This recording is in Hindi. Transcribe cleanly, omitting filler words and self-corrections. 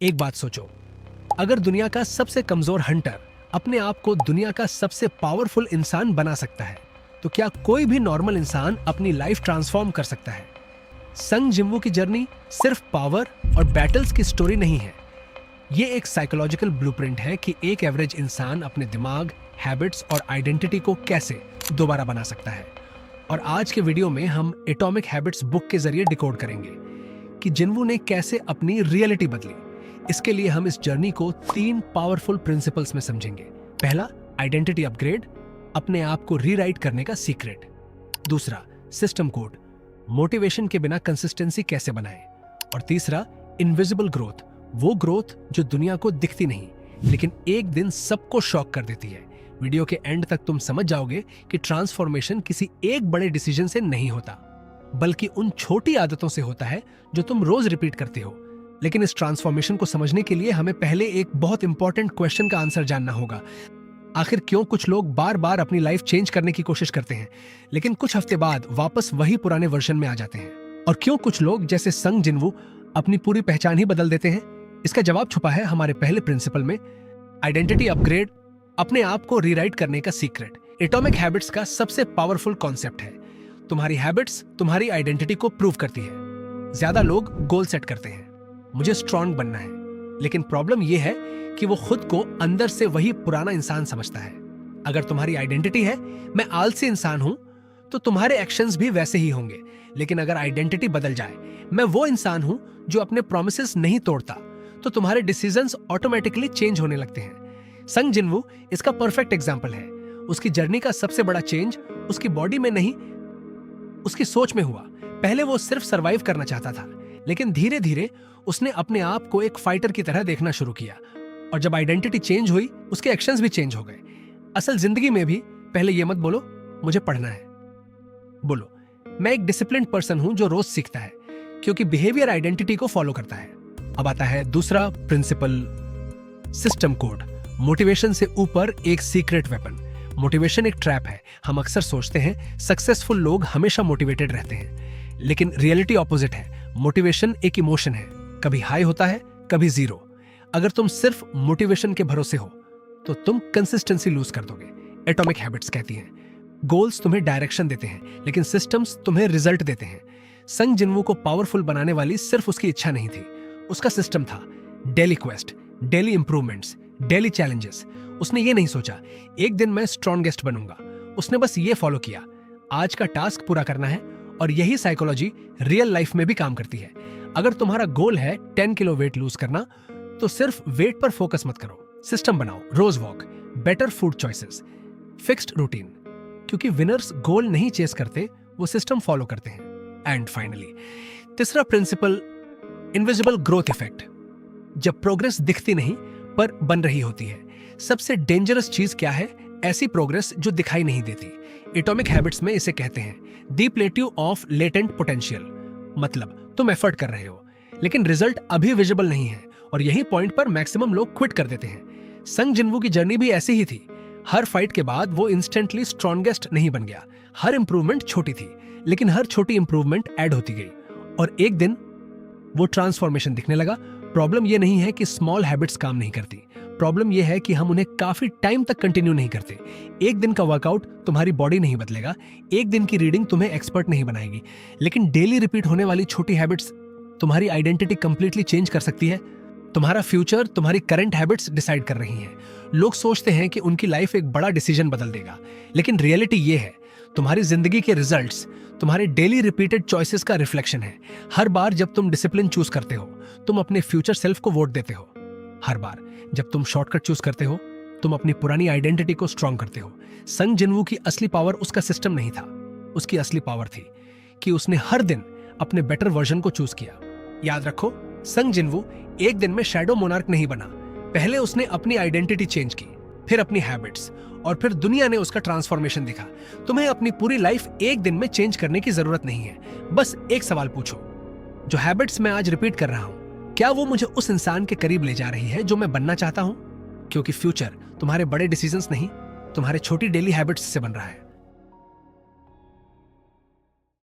एक बात सोचो, अगर दुनिया का सबसे कमजोर हंटर अपने आप को दुनिया का सबसे पावरफुल इंसान बना सकता है, तो क्या कोई भी नॉर्मल इंसान अपनी लाइफ ट्रांसफॉर्म कर सकता है? संग जिन्वू की जर्नी सिर्फ पावर और बैटल्स की स्टोरी नहीं है। ये एक साइकोलॉजिकल ब्लूप्रिंट है कि एक एवरेज इंसान अपने दिमाग, हैबिट्स और आइडेंटिटी को कैसे दोबारा बना सकता है। और आज के वीडियो में हम एटॉमिक हैबिट्स बुक के जरिए डिकोड करेंगे कि जिन्वू ने कैसे अपनी रियलिटी बदली। इसके लिए हम इस जर्नी को 3 पावरफुल प्रिंसिपल्स में समझेंगे। पहला, आइडेंटिटी अपग्रेड, अपने आप को रीराइट करने का सीक्रेट। दूसरा, सिस्टम कोड, मोटिवेशन के बिना कंसिस्टेंसी कैसे बनाएं। और तीसरा, इनविजिबल ग्रोथ, वो ग्रोथ जो दुनिया को दिखती नहीं लेकिन एक दिन सबको शॉक कर देती है। वीडियो के एंड तक तुम समझ जाओगे कि ट्रांसफॉर्मेशन किसी एक बड़े डिसीजन से नहीं होता, बल्कि उन छोटी आदतों से होता है जो तुम रोज रिपीट करते हो। लेकिन इस ट्रांसफॉर्मेशन को समझने के लिए हमें पहले एक बहुत इंपॉर्टेंट क्वेश्चन का आंसर जानना होगा। आखिर क्यों कुछ लोग बार बार अपनी लाइफ चेंज करने की कोशिश करते हैं लेकिन कुछ हफ्ते बाद वापस वही पुराने वर्जन में आ जाते हैं? और क्यों कुछ लोग जैसे संग जिन्वू अपनी पूरी पहचान ही बदल देते हैं? इसका जवाब छुपा है हमारे पहले प्रिंसिपल में, आइडेंटिटी अपग्रेड, अपने आप को रीराइट करने का सीक्रेट। एटॉमिक हैबिट्स का सबसे पावरफुल कॉन्सेप्ट है। तुम्हारी हैबिट्स तुम्हारी आइडेंटिटी को प्रूव करती है। ज्यादा लोग गोल सेट करते हैं, मुझे स्ट्रांग बनना है, लेकिन प्रॉब्लम यह है कि वो खुद को अंदर से वही पुराना इंसान समझता है। अगर तुम्हारी आइडेंटिटी है मैं आलसी इंसान हूं, तो तुम्हारे एक्शंस भी वैसे ही होंगे। लेकिन अगर आइडेंटिटी बदल जाए, मैं वो इंसान हूं जो अपने प्रॉमिसेस नहीं तोड़ता, तो तुम्हारे डिसीजंस ऑटोमेटिकली चेंज होने लगते हैं। संग जिन्वू इसका परफेक्ट एग्जांपल है। उसकी जर्नी का सबसे बड़ा चेंज उसकी बॉडी में नहीं, उसकी सोच में हुआ। पहले वो सिर्फ सरवाइव करना चाहता था, लेकिन धीरे धीरे उसने अपने आप को एक फाइटर की तरह देखना शुरू किया। और जब आइडेंटिटी चेंज हुई, उसके एक्शंस भी चेंज हो गए। असल जिंदगी में भी पहले ये मत बोलो मुझे पढ़ना है, बोलो मैं एक डिसिप्लिन्ड पर्सन हूं जो रोज सीखता है, क्योंकि बिहेवियर आइडेंटिटी को फॉलो करता है। अब आता है दूसरा प्रिंसिपल, सिस्टम कोड, मोटिवेशन से ऊपर एक सीक्रेट वेपन। मोटिवेशन एक ट्रैप है। हम अक्सर सोचते हैं सक्सेसफुल लोग हमेशा मोटिवेटेड रहते हैं, लेकिन रियलिटी ऑपोजिट है। मोटिवेशन एक इमोशन है, कभी हाई होता है कभी जीरो। अगर तुम सिर्फ मोटिवेशन के भरोसे हो तो तुम कंसिस्टेंसी लूज कर दोगे। एटॉमिक हैबिट्स कहती हैं गोल्स तुम्हें डायरेक्शन देते हैं, लेकिन सिस्टम्स तुम्हें रिजल्ट देते हैं। संग जिन्वू को पावरफुल बनाने वाली सिर्फ उसकी इच्छा नहीं थी, उसका सिस्टम था। Daily quest, daily improvements, daily challenges. उसने ये नहीं सोचा एक दिन मैं स्ट्रॉन्गेस्ट बनूंगा, उसने बस ये फॉलो किया, आज का टास्क पूरा करना है। और यही साइकोलॉजी रियल लाइफ में भी काम करती है। अगर तुम्हारा गोल है 10 किलो वेट लूज करना, तो सिर्फ वेट पर फोकस मत करो, सिस्टम बनाओ। रोज walk, better food choices, fixed routine, क्योंकि विनर्स गोल नहीं चेस करते, वो सिस्टम फॉलो करते हैं। एंड फाइनली तीसरा प्रिंसिपल, इनविजिबल ग्रोथ इफेक्ट। जब प्रोग्रेस दिखती नहीं पर बन रही होती है। सबसे डेंजरस चीज क्या है? ऐसी प्रोग्रेस जो दिखाई नहीं देती। एटॉमिक हैबिट्स में इसे कहते हैं the plateau of latent potential. मतलब तुम एफर्ट कर रहे हो लेकिन रिजल्ट अभी विजिबल नहीं है, और यही पॉइंट पर मैक्सिमम लोग क्विट कर देते हैं। संग जिन्वू की जर्नी भी ऐसी ही थी। हर फाइट के बाद वो इंस्टेंटली स्ट्रॉन्गेस्ट नहीं बन गया। हर इंप्रूवमेंट छोटी थी, लेकिन हर छोटी इंप्रूवमेंट ऐड होती गई, और एक दिन वो ट्रांसफॉर्मेशन दिखने लगा। प्रॉब्लम ये नहीं है कि स्मॉल हैबिट्स काम नहीं करती, प्रॉब्लम ये है कि हम उन्हें काफी टाइम तक कंटिन्यू नहीं करते। एक दिन का वर्कआउट तुम्हारी बॉडी नहीं बदलेगा, एक दिन की रीडिंग तुम्हें एक्सपर्ट नहीं बनाएगी, लेकिन डेली रिपीट होने वाली छोटी हैबिट्स तुम्हारी आइडेंटिटी कंप्लीटली चेंज कर सकती है। तुम्हारा फ्यूचर तुम्हारी करंट हैबिट्स डिसाइड कर रही हैं। लोग सोचते हैं कि उनकी लाइफ एक बड़ा डिसीजन बदल देगा, लेकिन रियलिटी ये है तुम्हारी जिंदगी के रिजल्ट्स तुम्हारे डेली रिपीटेड चॉइसेस का रिफ्लेक्शन है। हर बार जब तुम डिसिप्लिन चूज करते हो, तुम अपने फ्यूचर सेल्फ को वोट देते हो। हर बार जब तुम शॉर्टकट चूज करते हो, तुम अपनी पुरानी आइडेंटिटी को स्ट्रॉन्ग करते हो। संग जिन्वू की असली पावर उसका सिस्टम नहीं था, उसकी असली पावर थी कि उसने हर दिन अपने बेटर वर्जन को चूज किया। याद रखो, संग जिन्वू एक दिन में शैडो मोनार्क नहीं बना। पहले उसने अपनी आइडेंटिटी चेंज की, फिर अपनी हैबिट्स, और फिर दुनिया ने उसका ट्रांसफॉर्मेशन दिखा। तुम्हें अपनी पूरी लाइफ एक दिन में चेंज करने की जरूरत नहीं है। बस एक सवाल पूछो, जो हैबिट्स मैं आज रिपीट कर रहा हूं, क्या वो मुझे उस इंसान के करीब ले जा रही है जो मैं बनना चाहता हूं? क्योंकि फ्यूचर तुम्हारे बड़े डिसीजंस नहीं, तुम्हारे छोटी डेली हैबिट्स से बन रहा है।